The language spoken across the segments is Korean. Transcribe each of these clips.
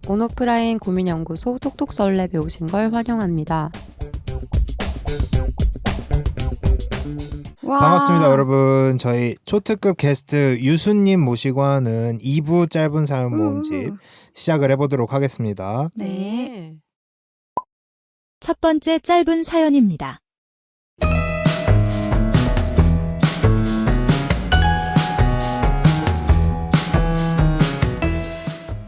온오프라인 고민연구소 톡톡썰랩에 오신 걸 환영합니다. 와. 반갑습니다, 여러분. 저희 초특급 게스트 유수님 모시고 하는 2부 짧은 사연 모음집 시작을 해보도록 하겠습니다. 네. 첫 번째 짧은 사연입니다.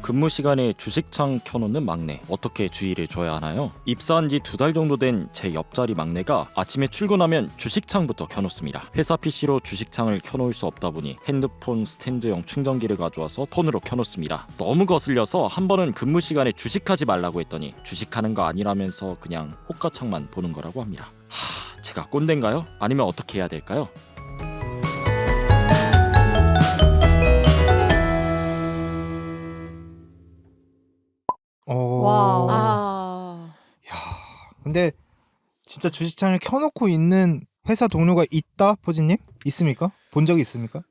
근무 시간에 주식창 켜놓는 막내, 어떻게 주의를 줘야 하나요? 입사한 지 2달 정도 된 제 옆자리 막내가 아침에 출근하면 주식창부터 켜놓습니다. 회사 PC로 주식창을 켜놓을 수 없다 보니 핸드폰 스탠드용 충전기를 가져와서 폰으로 켜놓습니다. 너무 거슬려서 한 번은 근무 시간에 주식하지 말라고 했더니 주식하는 거 아니라면서 그냥 호가창만 보는 거라고 합니다. 제가 꼰대인가요? 아니면 어떻게 해야 될까요? 와우. 야, 근데 진짜 주식창을 켜놓고 있는 회사 동료가 있다, 포지님? 있습니까? 본 적이 있습니까?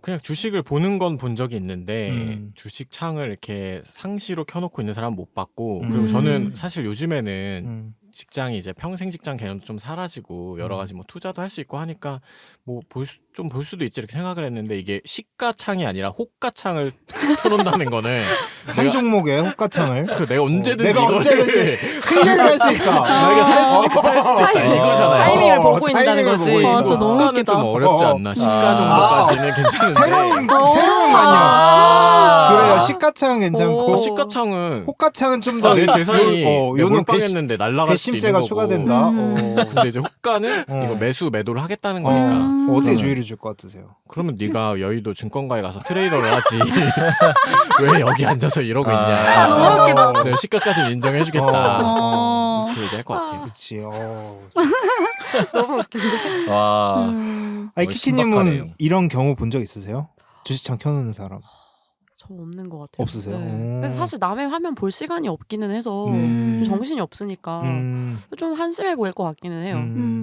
그냥 주식을 보는 건 본 적이 있는데 주식 창을 이렇게 상시로 켜놓고 있는 사람은 못 봤고 그리고 저는 사실 요즘에는 직장이 이제 평생 직장 개념도 좀 사라지고 여러 가지 뭐 투자도 할 수 있고 하니까 뭐 좀 볼 수도 있지 이렇게 생각을 했는데 이게 시가창이 아니라 호가창을 켜놓는다는 거는 한 종목에 호가창을 내가 언제든 내가 이거를 언제든지 큰 얘기를 할 수 있다. 내가 살 수도 있다 이거잖아요. 타이밍을 보고 있다는 타이밍을 거지. 보고 있는 맞아, 거. 너무 호가는 웃기다. 좀 어렵지 않나? 시가 정도까지는 괜찮은데 새로운 마녀. 그래요. 시가창 괜찮고 시가창은 호가창은 좀 더 내 재산이 요는 몰빵했는데 날라갈 수도 괘씸죄가 있는 거고. 추가된다. 근데 이제 호가는 이거 매도를 하겠다는 거니까. 어떻게 주의를 줄 것 같으세요? 그러면 네가 여의도 증권가에 가서 트레이더를 하지. 왜 여기 앉아서 이러고 있냐. 너무 웃기다. 내가 시가까지 인정해주겠다. 어. 이렇게 얘기할 것 같아요. 그렇지. 너무 웃긴데. 와, 아니 뭐 키키님은 신박하네요. 이런 경우 본 적 있으세요? 주식창 켜놓는 사람 저 없는 것 같아요. 없으세요? 그래서 사실 남의 화면 볼 시간이 없기는 해서 정신이 없으니까 좀 한심해 보일 것 같기는 해요.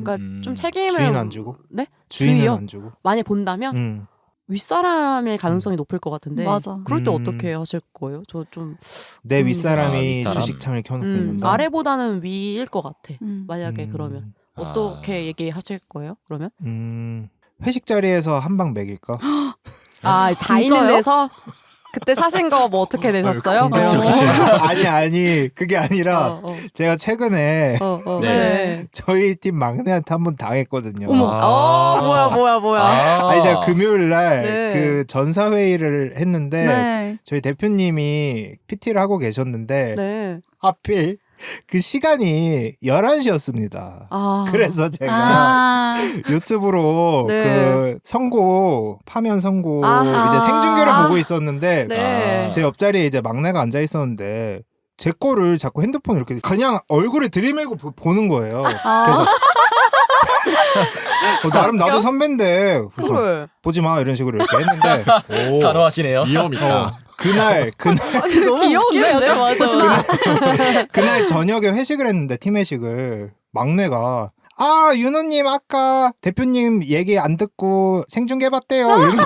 그러니까 좀 책임을 주인 안 주고? 네? 주인은 주의요? 안 주고? 많이 본다면 윗사람일 가능성이 높을 것 같은데 맞아. 그럴 때 어떻게 하실 거예요? 저 좀 내 윗사람이 윗사람? 주식창을 켜놓고 있는다. 아래보다는 위일 것 같아. 음. 만약에 그러면 어떻게 얘기하실 거예요? 그러면 회식 자리에서 한 방 먹일까? 다 진짜요? 있는 데서 그때 사신 거 뭐 어떻게 되셨어요? 아니 그게 아니라 제가 최근에 네. 저희 팀 막내한테 한 번 당했거든요. 뭐야. 아니 제가 금요일 날 네. 그 전사 회의를 했는데 네. 저희 대표님이 PT를 하고 계셨는데 네. 하필 그 시간이 11시였습니다. 그래서 제가 유튜브로 네. 그 파면 선고 아하. 이제 생중계를 보고 있었는데 네. 제 옆자리에 이제 막내가 앉아 있었는데 제 거를 자꾸 핸드폰 이렇게 그냥 얼굴에 들이밀고 보는 거예요. 그래서 나름 나도 선배인데 그래. 보지 마 이런 식으로 이렇게 했는데 단호하시네요. 위험 있다. 그날 너무 귀여운데? 웃기는데? 맞아. 그날 저녁에 회식을 했는데 팀 회식을 막내가 윤호님 아까 대표님 얘기 안 듣고 생중계 봤대요. 이런 거야.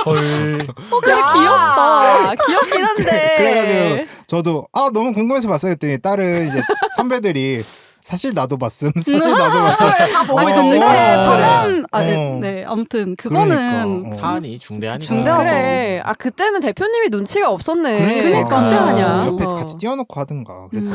헐. 그래 귀엽다. 귀엽긴 한데. 그래가지고 저도 너무 궁금해서 봤어요 했더니 다른 이제 선배들이 사실 나도 봤음. 다 보고 있었을 근데 거예요. 파면 어. 네 아무튼 그거는 그러니까. 사안이 중대하니까. 중대하죠. 그래. 그때는 대표님이 눈치가 없었네. 그러니까. 그때 하냐. 옆에 같이 띄워놓고 하든가. 그래서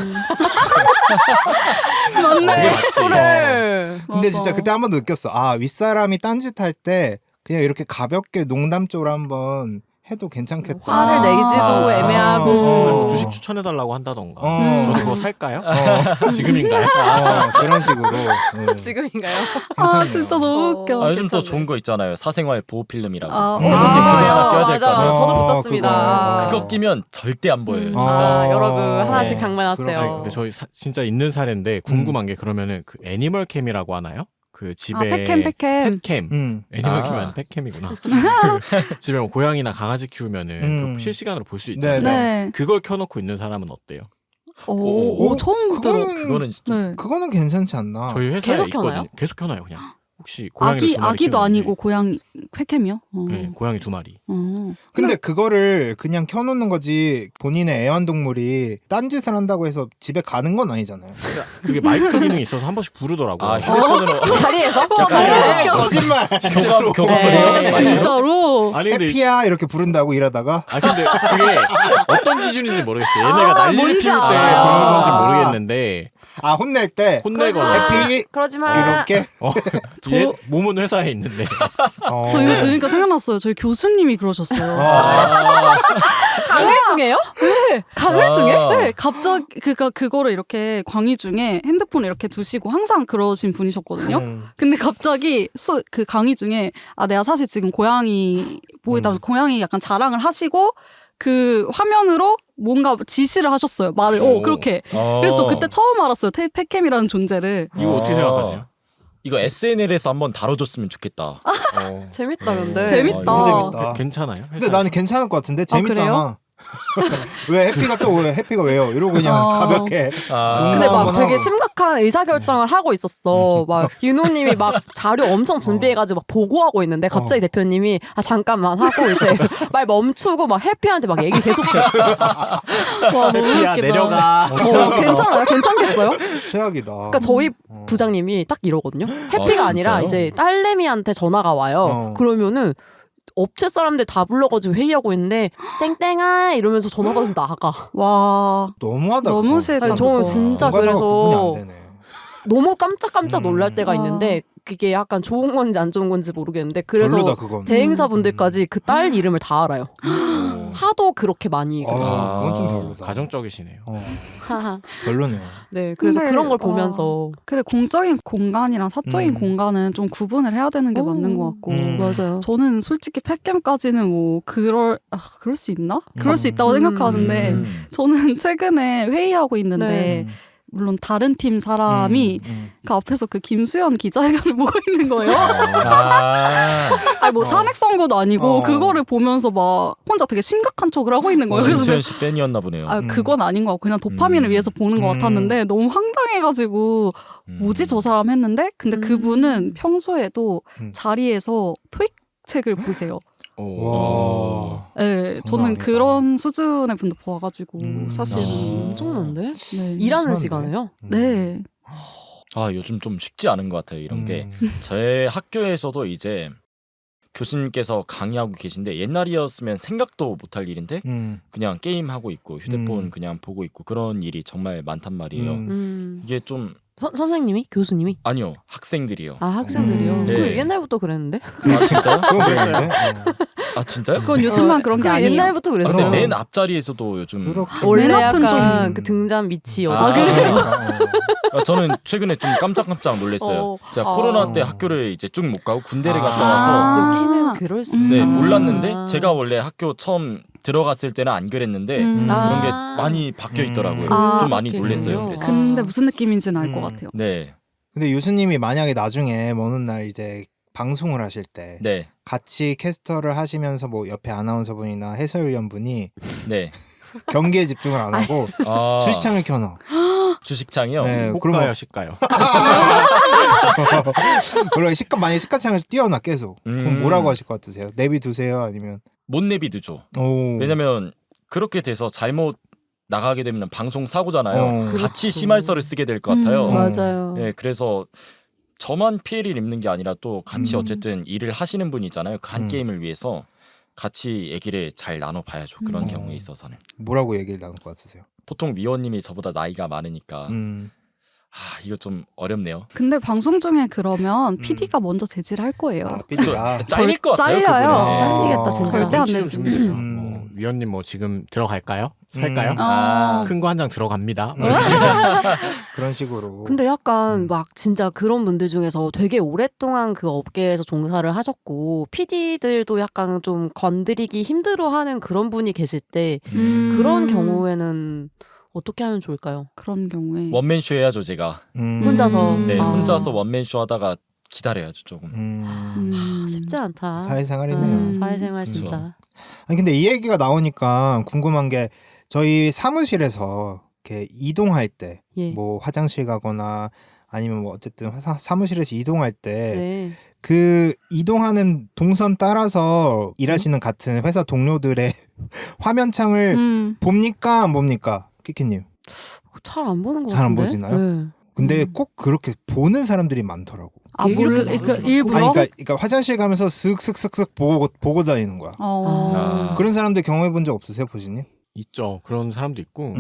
맞네. 그래. 근데 맞아. 진짜 그때 한 번 느꼈어. 윗사람이 딴짓할 때 그냥 이렇게 가볍게 농담적으로 한번 해도 괜찮겠다. 화를 내기지도 애매하고. 뭐 주식 추천해달라고 한다던가. 저도 그거 살까요? 지금인가요? 그런 식으로. 지금인가요? 괜찮네요. 진짜 너무 웃겨. 요즘 또 좋은 거 있잖아요. 사생활 보호 필름이라고. 어, 어차피 그거 하나 껴야 될 거 맞아. 아니에요. 저도 붙였습니다. 그거 끼면 절대 안 보여요. 진짜. 여러분 하나씩 네. 장만하세요. 아니, 근데 저희 진짜 있는 사례인데 궁금한 게 그러면은 그 애니멀 캠이라고 하나요? 그 집에 petcam. 펫캠. 애니멀 캠이 아니라 펫캠이구나. 집에 뭐 고양이나 강아지 키우면은 그 실시간으로 볼 수 있잖아요. 네. 네. 그걸 켜놓고 있는 사람은 어때요? 오, 처음 들어. 그거는 진짜 네. 그거는 괜찮지 않나? 저희 회사에 계속 있거든요. 켜나요? 계속 켜놔요 그냥. 혹시 고양이도 두 마리 아기도 키우는데. 아니고 고양이 쾌캠이요? 네, 고양이 2마리. 근데 그거를 그냥 켜놓는 거지 본인의 애완동물이 딴짓을 한다고 해서 집에 가는 건 아니잖아요. 그게 마이크 기능이 있어서 한 번씩 부르더라고요. 아 휴대폰으로 자리에서? 에 거짓말. 교감을 해요. 네. 진짜로? 아니 근데 해피야 이렇게 부른다고 일하다가 근데 그게 어떤 기준인지 모르겠어요. 얘네가 난리를 뭔지 피울 때 알아요. 부르는 건지 모르겠는데 아 혼낼 때 혼내거나 해피 그러지 마. 이렇게 얘 몸은 회사에 있는데 저 이거 들으니까 생각났어요. 저희 교수님이 그러셨어요. 강의 중에요? 네. 강의 중에? 네, 갑자기 그거를 이렇게 강의 중에 핸드폰을 이렇게 두시고 항상 그러신 분이셨거든요. 근데 갑자기 그 강의 중에 내가 사실 지금 고양이 보이다 고양이 약간 자랑을 하시고 그 화면으로 뭔가 지시를 하셨어요. 말을 그렇게. 그래서 그때 처음 알았어요. 폐캠이라는 존재를. 이거 어떻게 생각하세요? 이거 SNL에서 한번 다뤄줬으면 좋겠다. 재밌다 근데. 재밌다. 너무 재밌다. 괜찮아요? 근데 나는 괜찮을 것 같은데 재밌잖아. 그래요? 왜 해피가 또 왜 해피가 왜요? 이러고 그냥 가볍게. 근데 막 한번 되게 하고. 심각한 의사결정을 하고 있었어. 막 윤호님이 막 자료 엄청 준비해가지고 막 보고하고 있는데 갑자기 대표님이 잠깐만 하고 이제 말 멈추고 막 해피한테 막 얘기 계속해. 와, 너무 해피야 웃기다. 내려가. 괜찮아요? 괜찮겠어요? 최악이다. 그러니까 저희 부장님이 딱 이러거든요. 해피가 아니라 진짜요? 이제 딸내미한테 전화가 와요. 그러면은 업체 사람들 다 불러가지고 회의하고 있는데 땡땡아 이러면서 전화 받으면 나가. 와, 너무하다. 너무 그거. 싫다. 아니, 저는 그거. 진짜 공과사가 구분이 안 그래서 되네. 너무 깜짝깜짝 놀랄 때가 아. 있는데 그게 약간 좋은 건지 안 좋은 건지 모르겠는데 그래서 별로다 그건. 대행사분들까지 그 딸 이름을 다 알아요. 하도 그렇게 많이 어, 그래서. 그건 좀 별로다. 가정적이시네요. 별로네요. 네, 그래서 근데, 그런 걸 보면서 근데 공적인 공간이랑 사적인 공간은 좀 구분을 해야 되는 게 맞는 것 같고. 맞아요. 저는 솔직히 팩겜까지는 뭐 그럴 수 있나? 그럴 수 있다고 생각하는데 저는 최근에 회의하고 있는데 네. 물론 다른 팀 사람이 그 앞에서 그 김수현 기자회견을 보고 있는 거예요. 아니 뭐 탄핵 선고도 아니고 그거를 보면서 막 혼자 되게 심각한 척을 하고 있는 거예요. 그래서 김수현 씨 팬이었나 보네요. 그건 아닌 것 같고 그냥 도파민을 위해서 보는 것 같았는데 너무 황당해가지고 뭐지 저 사람 했는데 근데 그분은 평소에도 자리에서 토익 책을 보세요. 와. 네, 저는 아니다. 그런 수준의 분도 봐가지고 사실은 엄청난데? 네. 일하는 심한데? 시간에요? 네. 요즘 좀 쉽지 않은 것 같아요 이런 게. 제 학교에서도 이제 교수님께서 강의하고 계신데 옛날이었으면 생각도 못할 일인데 그냥 게임하고 있고 휴대폰 그냥 보고 있고 그런 일이 정말 많단 말이에요. 이게 좀 선생님이? 교수님이? 아니요 학생들이요. 아 학생들이요? 네. 그 옛날부터 그랬는데? 아 진짜요? 그건 그랬는데. 아 진짜요? 그건 요즘만 그런 게 그 아니에요. 옛날부터 근데 그랬어요. 맨 앞자리에서도 요즘 그렇게. 원래 맨 앞은 약간 좀- 그 등잔 밑이 아, 어디 그래요? 저는 최근에 좀 깜짝깜짝 놀랐어요. 제가 아. 코로나 때 학교를 이제 쭉 못 가고 군대를 갔다 와서 아, 여기는 그럴 수 네, 있다. 몰랐는데 제가 원래 학교 처음 들어갔을 때는 안 그랬는데 그런 게 아. 많이 바뀌어 있더라고요. 아, 좀 많이 그렇겠군요. 놀랐어요. 그래서. 근데 무슨 느낌인지는 알 것 같아요. 네, 근데 교수님이 만약에 나중에 어느 날 이제 방송을 하실 때 네, 같이 캐스터를 하시면서 뭐 옆에 아나운서분이나 해설위원분이 네. 경기에 집중을 안 하고 아, 주시창을 켜놔. 주식창이요. 네, 혹가요 식가요? 그리고 만약에 식가창을 띄워놔 계속. 그럼 음. 뭐라고 하실 것 같으세요? 내비두세요? 아니면 못 내비두죠. 오. 왜냐면 그렇게 돼서 잘못 나가게 되면 방송 사고잖아요. 어. 같이 그렇죠. 심할서를 쓰게 될 것 같아요. 맞아요. 네, 그래서 저만 피해를 입는 게 아니라 또 같이 어쨌든 일을 하시는 분이잖아요. 한 게임을 위해서 같이 얘기를 잘 나눠봐야죠. 그런 경우에 있어서는. 뭐라고 얘기를 나눌 것 같으세요? 보통 위원님이 저보다 나이가 많으니까 이거 좀 어렵네요. 근데 방송 중에 그러면 PD가 먼저 제지를 할 거예요. 아, 삐져야. 잘릴 것 같아요. 잘려요. 그분은. 잘리겠다, 진짜. 절대 안 눈치 좀 되지. 주면 되죠. 음. 뭐, 위원님 뭐 지금 들어갈까요? 살까요? 아, 큰 거 한 장 들어갑니다. 그런 식으로. 근데 약간 막 진짜 그런 분들 중에서 되게 오랫동안 그 업계에서 종사를 하셨고 PD들도 약간 좀 건드리기 힘들어하는 그런 분이 계실 때 그런 경우에는 어떻게 하면 좋을까요? 그런 경우에 원맨쇼 해야죠 제가. 혼자서 네, 아. 혼자서 원맨쇼 하다가 기다려야죠 조금. 쉽지 않다. 사회생활이네요. 사회생활 그렇죠. 진짜. 아니 근데 이 얘기가 나오니까 궁금한 게 저희 사무실에서 이렇게 이동할 때, 예. 뭐 화장실 가거나 아니면 뭐 어쨌든 사무실에서 이동할 때 네. 그 이동하는 동선 따라서 일하시는 같은 회사 동료들의 화면창을 봅니까 안 봅니까? 키키님. 잘 안 보는 것 잘 안 같은데. 보시나요? 네. 근데 꼭 그렇게 보는 사람들이 많더라고. 아, 이렇게 몰라. 많이 그 보나? 일부러? 아니, 그러니까 화장실 가면서 슥슥슥슥 보고 다니는 거야. 어. 그런 사람들 경험해 본 적 없으세요, 보시님? 있죠. 그런 사람도 있고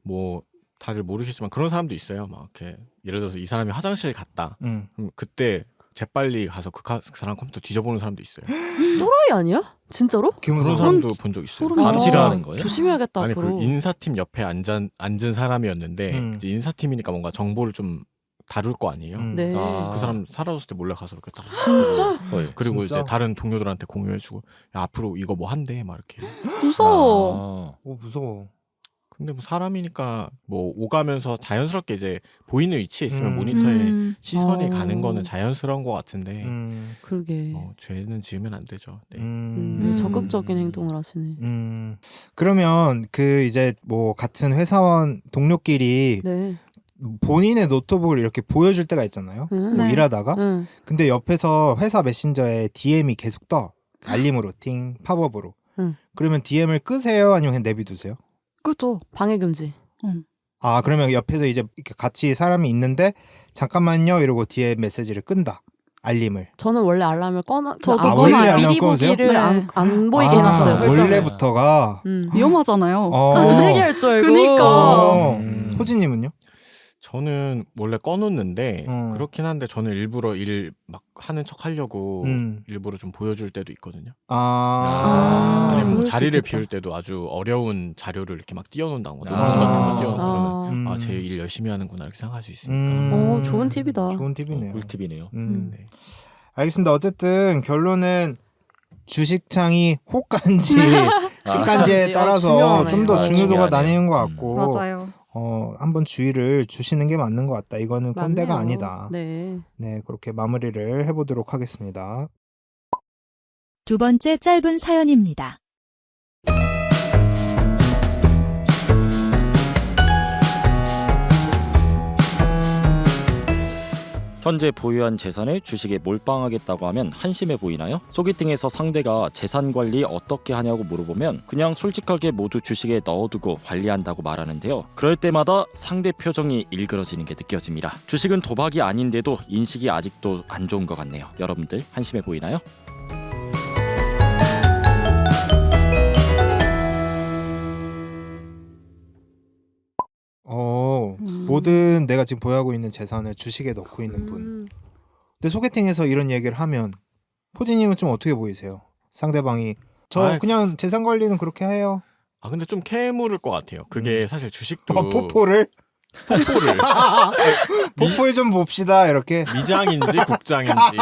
뭐 다들 모르시지만 그런 사람도 있어요. 막 이렇게 예를 들어서 이 사람이 화장실 갔다. 그럼 그때 재빨리 가서 그 사람 컴퓨터 뒤져보는 사람도 있어요. 또라이 아니야? 진짜로? 그런 사람도 본 적 있어요. 소름 감시를 아, 하는 거예요? 조심해야겠다 아니 앞으로. 그 인사팀 옆에 앉은 사람이었는데 이제 인사팀이니까 뭔가 정보를 좀 다룰 거 아니에요. 네. 그 사람 사라졌을 때 몰래 가서 이렇게 딱 진짜? 헐. 그리고 진짜? 이제 다른 동료들한테 공유해주고 야, 앞으로 이거 뭐 한대 막 이렇게. 무서워. 오 무서워. 근데 뭐 사람이니까 뭐 오가면서 자연스럽게 이제 보이는 위치에 있으면 모니터에 시선이 어. 가는 거는 자연스러운 것 같은데 그러게. 죄는 지으면 안 되죠. 네. 네, 적극적인 행동을 하시네. 그러면 그 이제 뭐 같은 회사원 동료끼리 네. 본인의 노트북을 이렇게 보여줄 때가 있잖아요. 뭐 네. 일하다가. 응. 근데 옆에서 회사 메신저에 DM이 계속 떠. 알림으로 팅 팝업으로. 응. 그러면 DM을 끄세요? 아니면 그냥 내비두세요? 그죠. 방해 금지. 아 그러면 옆에서 이제 이렇게 같이 사람이 있는데 잠깐만요 이러고 DM 메시지를 끈다. 알림을. 저는 원래 알람을 꺼놔. 저도 아, 원래 알람 미리 꺼놓으세요? 보기를 네. 안 보이게 해놨어요. 설정을. 원래부터가. 위험하잖아요. 은일기 할 줄 알고. 그니까. 호진님은요? 저는 원래 꺼놓는데 음. 그렇긴 한데 저는 일부러 일 막 하는 척 하려고 일부러 좀 보여줄 때도 있거든요. 아니면 뭐 그럴 수 자리를 있겠다. 비울 때도 아주 어려운 자료를 이렇게 막 띄워놓는다고 논문 아. 같은 거 띄워놓고 그러면 아, 제 일 열심히 하는구나 이렇게 생각할 수 있으니까. 좋은 팁이다. 좋은 팁이네요. 꿀팁이네요. 네. 알겠습니다. 어쨌든 결론은 주식창이 혹간지 시간지에 혹간지. 따라서 중요하네요. 좀 더 중요도가 중요하네요. 나뉘는 것 같고 맞아요. 한번 주의를 주시는 게 맞는 것 같다. 이거는 꼰대가 맞네요. 아니다. 네. 네, 그렇게 마무리를 해보도록 하겠습니다. 두 번째 짧은 사연입니다. 현재 보유한 재산을 주식에 몰빵하겠다고 하면 한심해 보이나요? 소개팅에서 상대가 재산 관리 어떻게 하냐고 물어보면 그냥 솔직하게 모두 주식에 넣어두고 관리한다고 말하는데요. 그럴 때마다 상대 표정이 일그러지는 게 느껴집니다. 주식은 도박이 아닌데도 인식이 아직도 안 좋은 것 같네요. 여러분들 한심해 보이나요? 모든 내가 지금 보유하고 있는 재산을 주식에 넣고 있는 분. 근데 소개팅에서 이런 얘기를 하면 포지님은 좀 어떻게 보이세요? 상대방이 저 그냥 재산 관리는 그렇게 해요. 아 근데 좀 캐물을 것 같아요. 그게 사실 주식도 포포를 포포를 좀 봅시다 이렇게. 미장인지 국장인지 그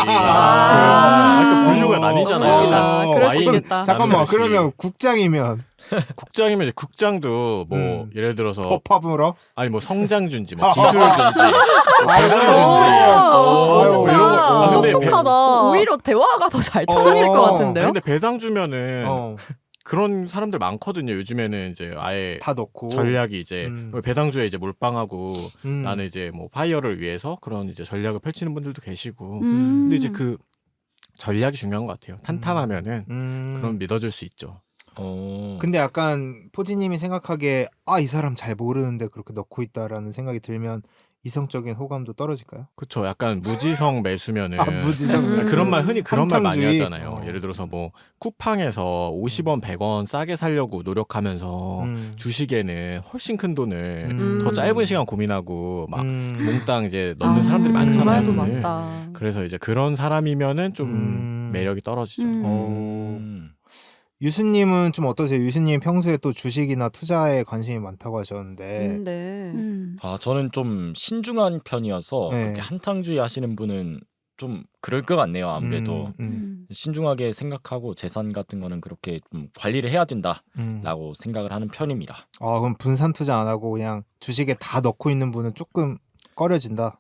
분류가 나뉘잖아요. 그럴 수 와인, 있겠다. 잠깐만 남은 그러면 국장이면 국장이면 이제 국장도 뭐 예를 들어서 법합으로 아니 뭐 성장준지 뭐 기술준지 뭐 배당준지 멋있다. 이런 거. 근데 똑똑하다. 오히려 대화가 더 잘 통하실 것 같은데요? 근데 배당 주면은 그런 사람들 많거든요. 요즘에는 이제 아예 다 넣고 전략이 이제 배당주에 이제 몰빵하고 나는 이제 뭐 파이어를 위해서 그런 이제 전략을 펼치는 분들도 계시고. 근데 이제 그 전략이 중요한 것 같아요. 탄탄하면은 그럼 믿어줄 수 있죠. 근데 약간 포지님이 생각하기에 이 사람 잘 모르는데 그렇게 넣고 있다라는 생각이 들면 이성적인 호감도 떨어질까요? 그렇죠. 약간 무지성 매수면은 무지성 그런 말 흔히 그런 말 많이 한탕주의? 하잖아요. 예를 들어서 뭐 쿠팡에서 50원, 100원 싸게 살려고 노력하면서 주식에는 훨씬 큰 돈을 더 짧은 시간 고민하고 막 몽땅 이제 넣는 사람들이 그 많잖아요. 말도 돈을. 맞다. 그래서 이제 그런 사람이면은 좀 매력이 떨어지죠. 유수님은 좀 어떠세요? 유수님 평소에 또 주식이나 투자에 관심이 많다고 하셨는데 네. 저는 좀 신중한 편이어서 네. 그렇게 한탕주의 하시는 분은 좀 그럴 것 같네요. 아무래도 신중하게 생각하고 재산 같은 거는 그렇게 좀 관리를 해야 된다라고 생각을 하는 편입니다. 그럼 분산 투자 안 하고 그냥 주식에 다 넣고 있는 분은 조금 꺼려진다.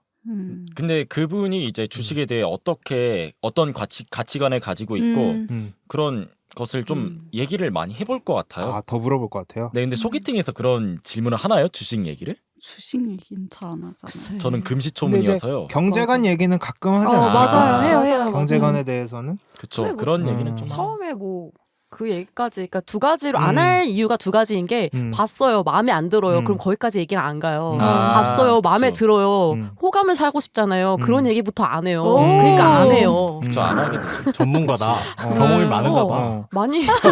근데 그분이 이제 주식에 대해 어떤 가치관을 가지고 있고 그런 것을 좀 얘기를 많이 해볼 것 같아요. 아, 더 물어볼 것 같아요. 네, 근데 소개팅에서 그런 질문을 하나요? 주식 얘기를? 주식 얘기는 잘 안 하잖아요. 저는 근데 금시초문이어서요. 경제관 얘기는 가끔 하지 않아요? 맞아요. 해요. 경제관에 대해서는? 그쵸. 근데 뭐 그런 얘기는 좀 처음에 뭐 그 얘기까지 그러니까 두 가지로 안 할 이유가 두 가지인 게 봤어요 마음에 안 들어요 그럼 거기까지 얘기는 안 가요 봤어요 마음에 그쵸. 들어요 호감을 살고 싶잖아요 그런 얘기부터 안 해요 오. 그러니까 안 해요 그쵸, 안 하게 되죠. 전문가다. 경험이 많은가 봐. 많이 했죠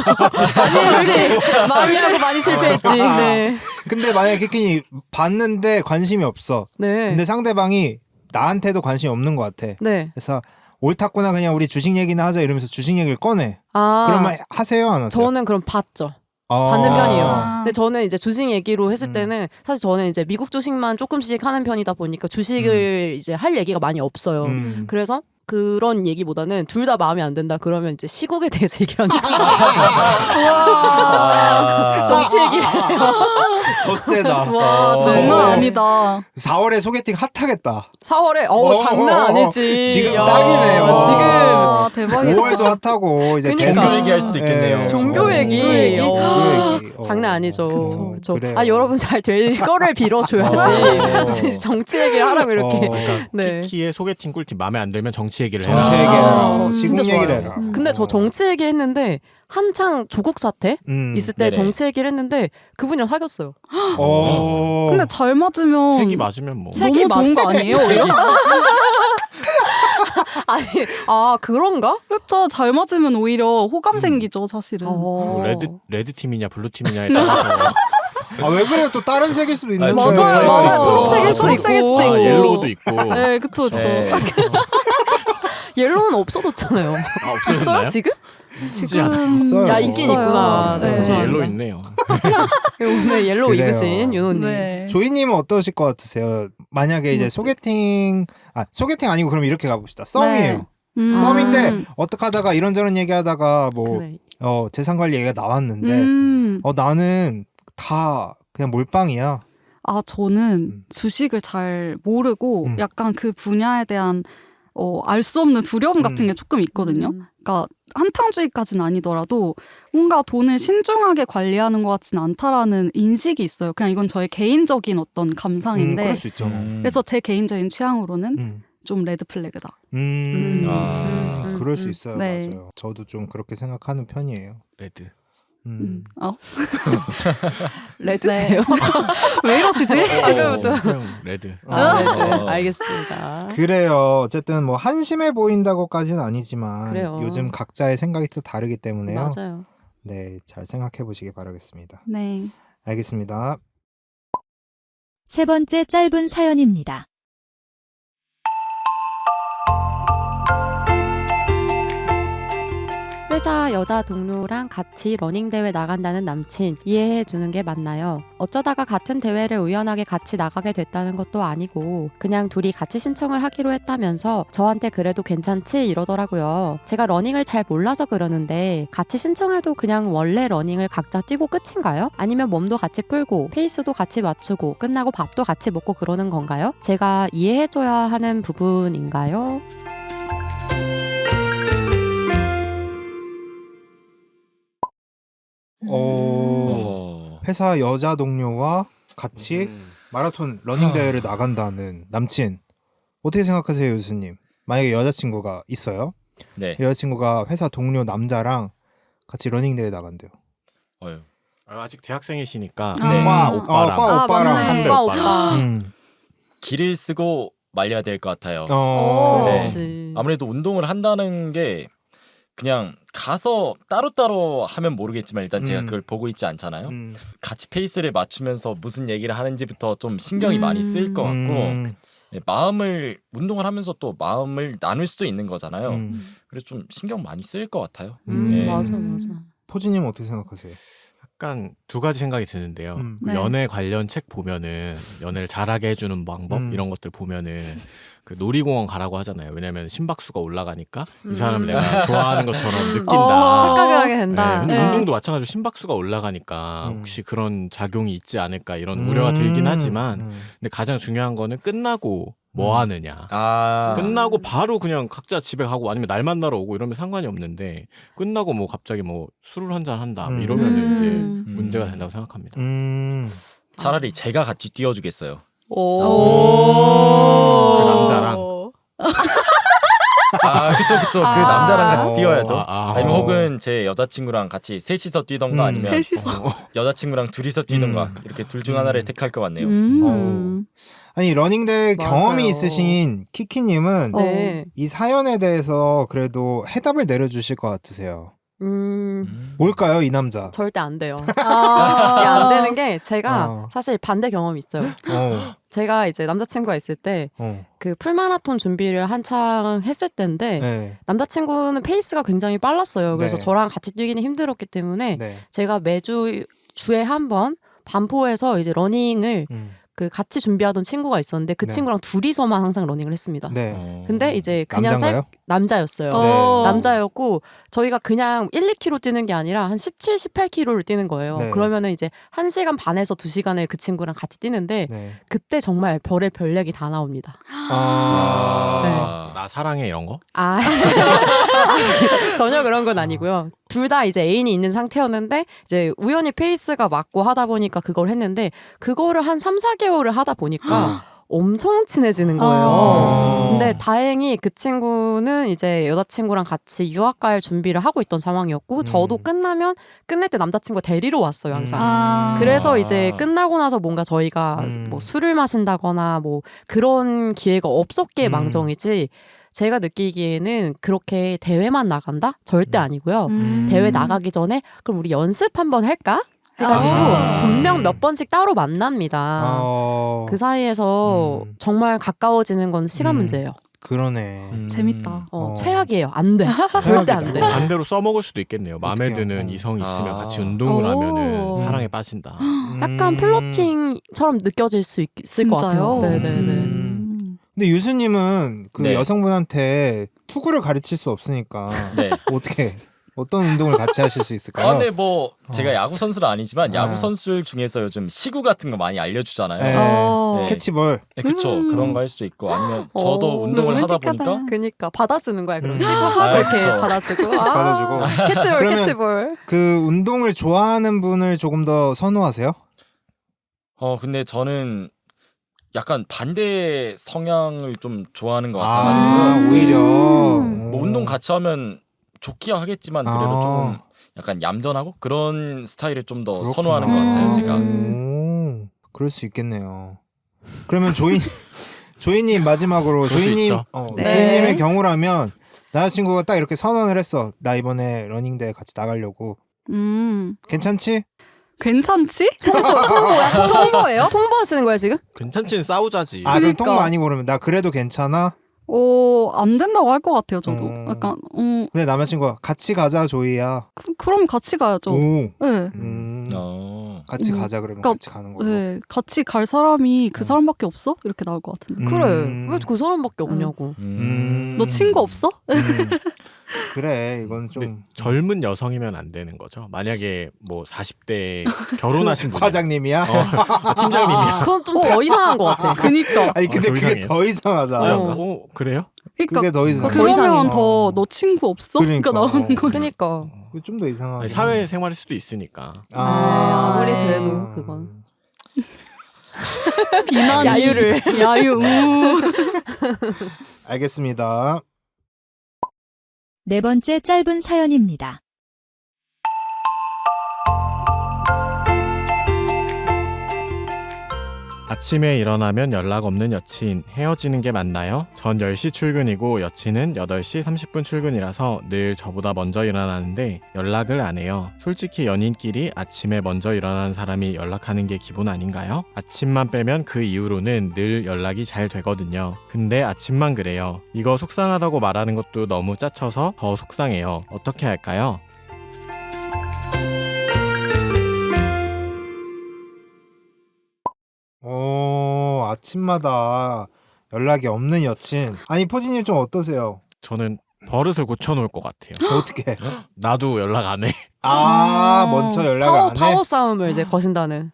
많이 했지 많이 하고 많이 실패했지 네. 근데 만약에 키키니 봤는데 관심이 없어. 네. 근데 상대방이 나한테도 관심이 없는 것 같아. 네. 그래서 옳다구나 그냥 우리 주식 얘기나 하자 이러면서 주식 얘기를 꺼내. 아 그러면 하세요 안 하세요? 저는 그럼 봤죠 아. 받는 편이에요. 아. 근데 저는 이제 주식 얘기로 했을 때는 사실 저는 이제 미국 주식만 조금씩 하는 편이다 보니까 주식을 이제 할 얘기가 많이 없어요. 그래서 그런 얘기보다는 둘 다 마음에 안 든다 그러면 이제 시국에 대해서 얘기를 하는 아, 정치 얘기를 해요. 더 세다. 와 장난 아니다. 4월에 소개팅 핫하겠다. 4월에 장난 아니지. 지금 야, 딱이네요. 지금 와 대박이다. 5월도 핫하고 이제 그러니까. 종교 얘기할 수도 있겠네요. 종교 얘기. 종교 얘기. 장난 아니죠. 그쵸. 그래요. 아 여러분 잘 될 거를 빌어줘야지. 정치 얘기를 하라고 이렇게. 그러니까 네. 키키의 소개팅 꿀팁 마음에 안 들면 정치 얘기를 해라. 정치 얘기를 해라. 진짜 시국 얘기를 좋아요. 해라. 근데 저 정치 얘기 했는데 한창 조국 사태 있을 때 네네. 정치 얘기를 했는데 그분이랑 사귀었어요. 근데 잘 맞으면 색이 맞으면 뭐. 너무 좋은 거 아니에요? 오히려? 아니 그런가? 그렇죠. 잘 맞으면 오히려 호감 생기죠, 사실은. 뭐 레드 팀이냐 블루 팀이냐에 따라서 아, 왜 그래요? 또 다른 색일 수도 있는데. 맞아요. 초록색일 수도 초록색일 수도 있고. 있고. 옐로우도 있고. 네, 그쵸, 그쵸. 네. 옐로우는 없어졌잖아요. 아, 있어요 없어졌나요? 지금? 지금 있어요. 야 있긴 있어요. 있구나. 네. 이제 죄송합니다. 옐로우 있네요. 오늘 옐로우 그래요. 입으신 윤호님. 네. 조이님은 어떠실 것 같으세요? 만약에 이제 소개팅 아니고 그럼 이렇게 가봅시다. 썸이에요. 썸인데 어떻게 하다가 이런저런 얘기하다가 뭐 그래. 재산 관리 얘기가 나왔는데 나는 다 그냥 몰빵이야. 아, 저는 주식을 잘 모르고 약간 그 분야에 대한 알 수 없는 두려움 같은 게 조금 있거든요. 그러니까 한탕주의까지는 아니더라도 뭔가 돈을 신중하게 관리하는 것 같지는 않다라는 인식이 있어요. 그냥 이건 저의 개인적인 어떤 감상인데 그럴 수 있죠. 그래서 제 개인적인 취향으로는 좀 레드 플래그다. 그럴 수 있어요. 네. 맞아요. 저도 좀 그렇게 생각하는 편이에요. 레드. 레드세요? 왜 이러시지? 아까부터. 그냥 레드. 네. 알겠습니다. 그래요. 어쨌든 뭐 한심해 보인다고까지는 아니지만 그래요. 요즘 각자의 생각이 또 다르기 때문에요. 맞아요. 네, 잘 생각해 보시기 바라겠습니다. 네. 알겠습니다. 세 번째 짧은 사연입니다. 회사 여자 동료랑 같이 러닝대회 나간다는 남친 이해해 주는 게 맞나요? 어쩌다가 같은 대회를 우연하게 같이 나가게 됐다는 것도 아니고 그냥 둘이 같이 신청을 하기로 했다면서 저한테 그래도 괜찮지 이러더라고요. 제가 러닝을 잘 몰라서 그러는데 같이 신청해도 그냥 원래 러닝을 각자 뛰고 끝인가요? 아니면 몸도 같이 풀고 페이스도 같이 맞추고 끝나고 밥도 같이 먹고 그러는 건가요? 제가 이해해줘야 하는 부분인가요? 회사 여자 동료와 같이 마라톤 러닝 대회를 나간다는 남친 어떻게 생각하세요, 교수님? 만약에 여자친구가 있어요. 네. 여자친구가 회사 동료 남자랑 같이 러닝 대회 나간대요. 어휴. 아직 대학생이시니까 네. 과 오빠랑 과 오빠랑 맞네. 선배 오빠 오빠랑. 오빠. 길을 쓰고 말려야 될 것 같아요. 그렇지. 아무래도 운동을 한다는 게 그냥 가서 따로따로 하면 모르겠지만 일단 제가 그걸 보고 있지 않잖아요. 같이 페이스를 맞추면서 무슨 얘기를 하는지부터 좀 신경이 많이 쓰일 것 같고 네, 운동을 하면서 또 마음을 나눌 수도 있는 거잖아요. 그래서 좀 신경 많이 쓰일 것 같아요. 네. 맞아. 포지님 어떻게 생각하세요? 약간 두 가지 생각이 드는데요. 그 네. 연애 관련 책 보면은 연애를 잘하게 해주는 방법 이런 것들 보면은 그 놀이공원 가라고 하잖아요. 왜냐면 심박수가 올라가니까 이 사람을 내가 좋아하는 것처럼 느낀다. 착각을 하게 된다. 근데 네. 운동도 마찬가지로 심박수가 올라가니까 혹시 그런 작용이 있지 않을까 이런 우려가 들긴 하지만 근데 가장 중요한 거는 끝나고 뭐 하느냐. 아. 끝나고 바로 그냥 각자 집에 가고 아니면 날 만나러 오고 이러면 상관이 없는데 끝나고 뭐 갑자기 뭐 술을 한잔 한다 뭐 이러면은 이제 문제가 된다고 생각합니다. 차라리 제가 같이 뛰어주겠어요. 오. 그 남자랑. 아, 그쵸. 그 남자랑 같이 뛰어야죠. 아니면 어. 혹은 제 여자친구랑 같이 셋이서 뛰던가 아니면 셋이서. 여자친구랑 둘이서 뛰던가 이렇게 둘 중 하나를 택할 것 같네요. 아니 러닝대 맞아요. 경험이 있으신 키키님은 네. 이 사연에 대해서 그래도 해답을 내려주실 것 같으세요. 뭘까요, 이 남자? 절대 안 돼요. 아. 이게 안 되는 게 제가 어. 사실 반대 경험이 있어요. 어, 제가 이제 남자친구가 있을 때 그 풀마라톤 준비를 한창 했을 때인데 네, 남자친구는 페이스가 굉장히 빨랐어요. 그래서 네. 저랑 같이 뛰기는 힘들었기 때문에 네. 제가 매주 주에 한 번 반포에서 이제 러닝을 그 같이 준비하던 친구가 있었는데 그 네. 친구랑 둘이서만 항상 러닝을 했습니다. 네. 근데 이제 그냥 남자인가요? 남자였어요. 어. 남자였고 저희가 그냥 1, 2km 뛰는 게 아니라 한 17, 18km를 뛰는 거예요. 네. 그러면은 이제 1시간 반에서 2시간을 그 친구랑 같이 뛰는데 네. 그때 정말 별의 별얘기 다 나옵니다. 아, 나 사랑해 이런 거? 아 전혀 그런 건 아니고요. 둘 다 이제 애인이 있는 상태였는데 이제 우연히 페이스가 맞고 하다 보니까 그걸 했는데 그거를 한 3, 4개월을 하다 보니까 엄청 친해지는 거예요. 근데 다행히 그 친구는 이제 여자친구랑 같이 유학 갈 준비를 하고 있던 상황이었고 저도 끝낼 때 남자친구가 데리러 왔어요 항상. 아. 그래서 이제 끝나고 나서 뭔가 저희가 뭐 술을 마신다거나 뭐 그런 기회가 없었기에 망정이지 제가 느끼기에는 그렇게 대회만 나간다? 절대 아니고요. 대회 나가기 전에 그럼 우리 연습 한번 할까? 해가지고 분명 몇 번씩 따로 만납니다. 그 사이에서 정말 가까워지는 건 시간 문제예요. 그러네. 재밌다. 최악이에요. 안 돼. 절대 안 돼. 반대로 써먹을 수도 있겠네요. 마음에 어떡해요? 드는 이성이 있으면 아. 같이 운동을 오. 하면은 사랑에 빠진다. 약간 플러팅처럼 느껴질 수 있을 것 같아요. 진짜요? 네네네. 근데 유수님은 그 네. 여성분한테 투구를 가르칠 수 없으니까 네. 어떻게 어떤 운동을 같이 하실 수 있을까요? 근데 뭐 제가 야구 선수는 아니지만 아. 야구 선수들 중에서 요즘 시구 같은 거 많이 알려주잖아요. 네. 어. 네. 캐치볼. 네, 그쵸. 그런 거 할 수도 있고 아니면 저도 어, 운동을 하다 로맨틱하다. 보니까 그니까 받아주는 거야. 그럼 음. 시구하고 아, 이렇게 그쵸. 받아주고. 받아주고. 캐치볼, 그러면- 캐치볼. 그 운동을 좋아하는 분을 조금 더 선호하세요? 근데 저는 약간 반대 성향을 좀 좋아하는 것 아, 같아가지고 오히려 뭐 운동 같이 하면 좋기야 하겠지만 그래도 아. 조금 약간 얌전하고 그런 스타일을 좀 더 그렇구나. 선호하는 것 같아요 제가. 그럴 수 있겠네요. 그러면 조이님 마지막으로 그럴 수 조이님 있죠. 네. 조이님의 경우라면 남자친구가 딱 이렇게 선언을 했어. 나 이번에 러닝대회 같이 나가려고. 괜찮지? 괜찮지? 통보예요? 통보하시는 거야 지금? 괜찮지는 싸우자지. 아 그럼 그러니까. 통보 아니고 그러면 나 그래도 괜찮아? 안 된다고 할 것 같아요, 저도. 약간, 근데 남자친구가 같이 가자 조이야. 그럼 같이 가야죠. 오. 네. 같이 가자 그러면 그러니까, 같이 가는 걸로. 네. 같이 갈 사람이 그 사람밖에 없어? 이렇게 나올 것 같은데. 그래. 왜 그 사람밖에 없냐고. 너 친구 없어? 그래 이건 근데 좀 젊은 여성이면 안 되는 거죠. 만약에 뭐 40대 결혼하신 분 과장님이야? 팀장님이야. 그건 좀 더 이상한 것 같아. 그니까. 아니 근데 더 그게 이상해요. 더 이상하다. 그래요? 그니까. 그게 더 이상. 더 이상해. 그러면 더 너 친구 없어? 그러니까 나오는 거지. 그니까. 좀 더 이상하게. 아니, 사회생활일 수도 있으니까. 아무리 아. 그래도 그건. 비난이. 야유를. 야유. 알겠습니다. 네 번째 짧은 사연입니다. 아침에 일어나면 연락 없는 여친, 헤어지는 게 맞나요? 전 10시 출근이고 여친은 8시 30분 출근이라서 늘 저보다 먼저 일어나는데 연락을 안 해요. 솔직히 연인끼리 아침에 먼저 일어나는 사람이 연락하는 게 기본 아닌가요? 아침만 빼면 그 이후로는 늘 연락이 잘 되거든요. 근데 아침만 그래요. 이거 속상하다고 말하는 것도 너무 짜쳐서 더 속상해요. 어떻게 할까요? 아침마다 연락이 없는 여친. 아니 포진님 좀 어떠세요? 저는 버릇을 고쳐놓을 것 같아요. 어떻게? 나도 연락 안 해. 먼저 연락을 안 해? 파워 싸움을 이제 거신다는.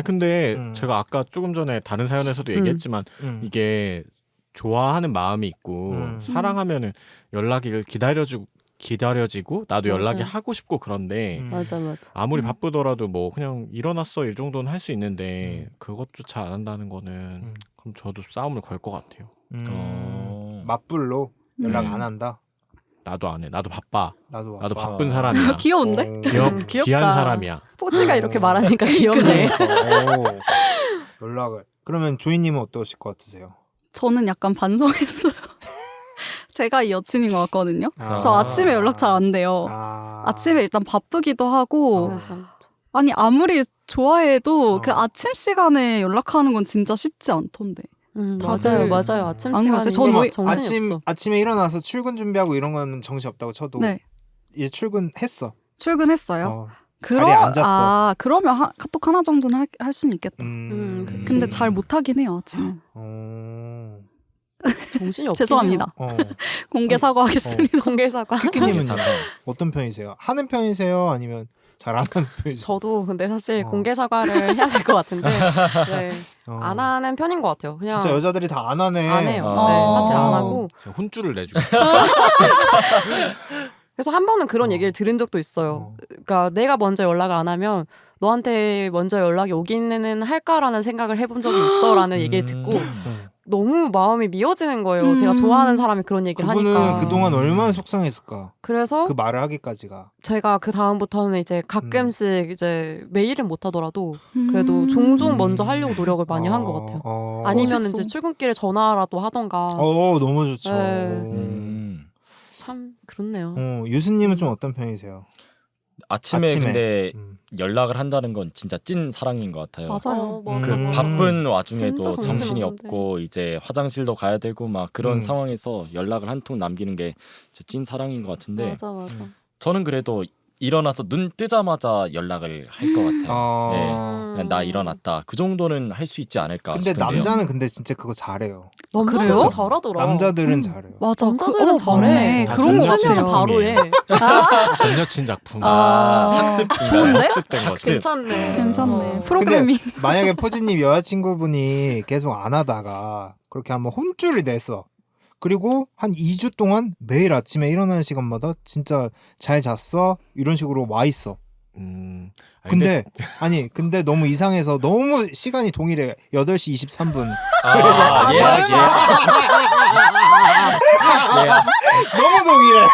근데 음. 제가 아까 조금 전에 다른 사연에서도 얘기했지만 음. 이게 좋아하는 마음이 있고 사랑하면은 연락이 기다려지고 나도 연락이 맞아요. 하고 싶고 그런데 맞아. 아무리 바쁘더라도 뭐 그냥 일어났어 이 정도는 할 수 있는데 그것조차 안 한다는 거는 그럼 저도 싸움을 걸 것 같아요. 맞불로 연락 음. 안 한다. 나도 안 해. 나도 바빠. 나도 나도 바빠. 바쁜 사람이야. 귀여운데? 귀엽다. 귀한 사람이야. 포지가 이렇게 말하니까 귀엽네. 그러니까, 연락을. 그러면 조이님은 어떠실 것 같으세요? 저는 약간 반성했어요. 제가 이 여친인 것 같거든요. 아. 저 아침에 연락 잘 안 돼요. 아침에 일단 바쁘기도 하고 맞아. 아니 아무리 좋아해도 어. 그 아침 시간에 연락하는 건 진짜 쉽지 않던데. 다들 맞아요. 아침 안 시간에 그러세요? 전 왜- 정신이 없어. 아침에 일어나서 출근 준비하고 이런 거는 정신 없다고 쳐도 네. 이제 출근했어. 출근했어요. 자리에 앉았어. 그러면 카톡 하나 정도는 할 수는 있겠다. 그치. 근데 잘 못하긴 해요 아침에. 정신이 없긴 죄송합니다. 공개 사과하겠습니다. 해요. 공개 사과. 키키님은 어떤 편이세요? 하는 편이세요? 아니면 잘 안 하는 편이세요? 저도 근데 사실 공개 사과를 해야 될 것 같은데 네. 어. 안 하는 편인 것 같아요. 그냥 진짜 여자들이 다 안 하네. 안 해요. 어. 네, 사실 안 하고. 제가 혼쭐을 내주고 그래서 한 번은 그런 얘기를 들은 적도 있어요. 그러니까 내가 먼저 연락을 안 하면 너한테 먼저 연락이 오기는 할까라는 생각을 해본 적이 있어라는 얘기를 듣고 너무 마음이 미어지는 거예요. 제가 좋아하는 사람이 그런 얘기를 그분은 하니까. 그동안 얼마나 속상했을까. 그래서 그 말을 하기까지가. 제가 그 다음부터는 이제 가끔씩 이제 매일은 못 하더라도 그래도 종종 먼저 하려고 노력을 많이 한 것 같아요. 아니면 멋있어. 이제 출근길에 전화라도 하던가. 너무 좋죠. 네. 참 그렇네요. 유수님은 좀 어떤 편이세요? 아침에 근데 음. 연락을 한다는 건 진짜 찐 사랑인 것 같아요. 맞아요. 맞아. 그 바쁜 와중에도 진짜 정신 정신이 없는데. 없고 이제 화장실도 가야 되고 막 그런 상황에서 연락을 한 통 남기는 게 진짜 찐 사랑인 것 같은데 맞아. 저는 그래도 일어나서 눈 뜨자마자 연락을 할 것 같아요. 네. 그냥 나 일어났다. 그 정도는 할 수 있지 않을까 근데 싶은데요. 남자는 근데 진짜 그거 잘해요. 남자는 그래요? 잘하더라. 남자들은 잘해요. 맞아. 남자들은 잘해. 맞네. 다 그런 거 전여친 같아요. 작품. 바로 해. 전 여친 작품. 좋은데? 학습된 거지. 괜찮네. 괜찮네. 프로그래밍. 만약에 포지님 여자친구분이 계속 안 하다가 그렇게 한번 혼쭐을 냈어. 그리고 한 2주 동안 매일 아침에 일어나는 시간마다 진짜 잘 잤어? 이런 식으로 와 있어. 근데 너무 이상해서 너무 시간이 동일해. 8시 23분. 예약. 너무 동일해.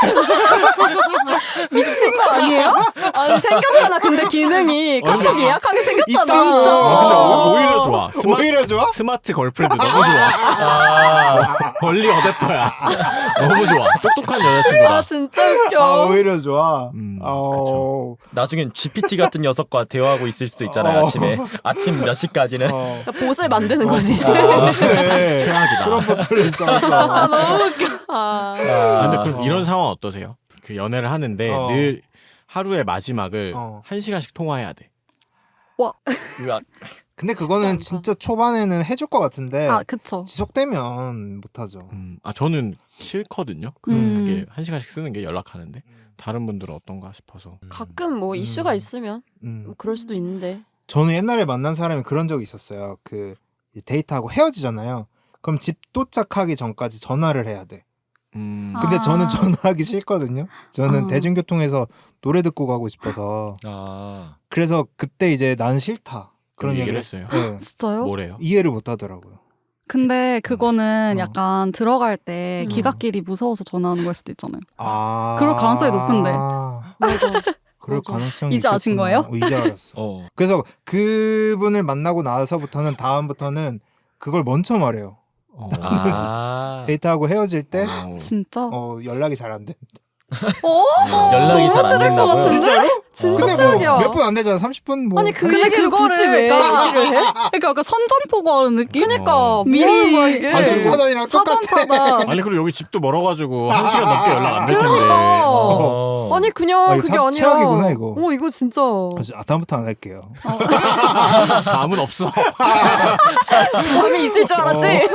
미친 거 아니에요? 아니 생겼잖아. 근데 기능이 카톡 예약하게 생겼잖아. 근데 오히려 좋아. 오히려 좋아? 스마트 걸프렌드 너무 좋아. 멀리 어댑터야. 너무 좋아. 똑똑한 여자친구다. 아 진짜 웃겨. 오히려 좋아. 그쵸. 나중엔 GPT 같은 녀석과 대화하고 있을 수도 있잖아요. 아침 몇 시까지는. 그러니까 보스를 만드는 거지. 네. 최악이다. 그런 것들을 써서. 너무 웃겨. 근데 그럼 이런 상황 어떠세요? 그 연애를 하는데 늘 하루의 마지막을 1시간씩 통화해야 돼. 근데 그거는 진짜 초반에는 해줄 것 같은데 그쵸. 지속되면 못하죠. 저는 싫거든요. 그게 1시간씩 쓰는 게 연락하는데 다른 분들은 어떤가 싶어서. 가끔 뭐 이슈가 있으면 뭐 그럴 수도 있는데. 저는 옛날에 만난 사람이 그런 적이 있었어요. 그 데이트하고 헤어지잖아요. 그럼 집 도착하기 전까지 전화를 해야 돼. 근데 저는 전화하기 싫거든요. 저는 대중교통에서 노래 듣고 가고 싶어서. 그래서 그때 이제 난 싫다. 그런 얘기를 했어요. 네. 진짜요? 뭐래요? 이해를 못 하더라고요. 근데 그거는 약간 들어갈 때 기갓길이 무서워서 전화하는 걸 수도 있잖아요. 그럴 가능성이 높은데. 맞아. 그럴 맞아. 가능성이 이제 아신 있겠구나. 거예요? 이제 알았어. 그래서 그분을 만나고 나서부터는 다음부터는 그걸 먼저 말해요. 데이트하고 헤어질 때 진짜? 연락이 잘 안 돼. 연락이 잘 안 된다고요? 진짜로? 진짜 근데 최악이야. 몇 분 안 되잖아. 30분 뭐. 아니 그 근데 얘기를 그거를 굳이 왜 그러니까- 얘기를 해? 그러니까 약간 선전포고하는 느낌? 그러니까 미리 뭐야, 이게. 사전 차단이랑 똑같아. 사전 차단. 아니 그리고 여기 집도 멀어가지고 1시간 넘게 연락 안 될 텐데. 그러니까. 아니 그냥 이거 그게 아니라. 최악이구나, 이거. 이거 진짜. 다음부터 안 할게요. 남은 없어. 감이 있을 줄 알았지.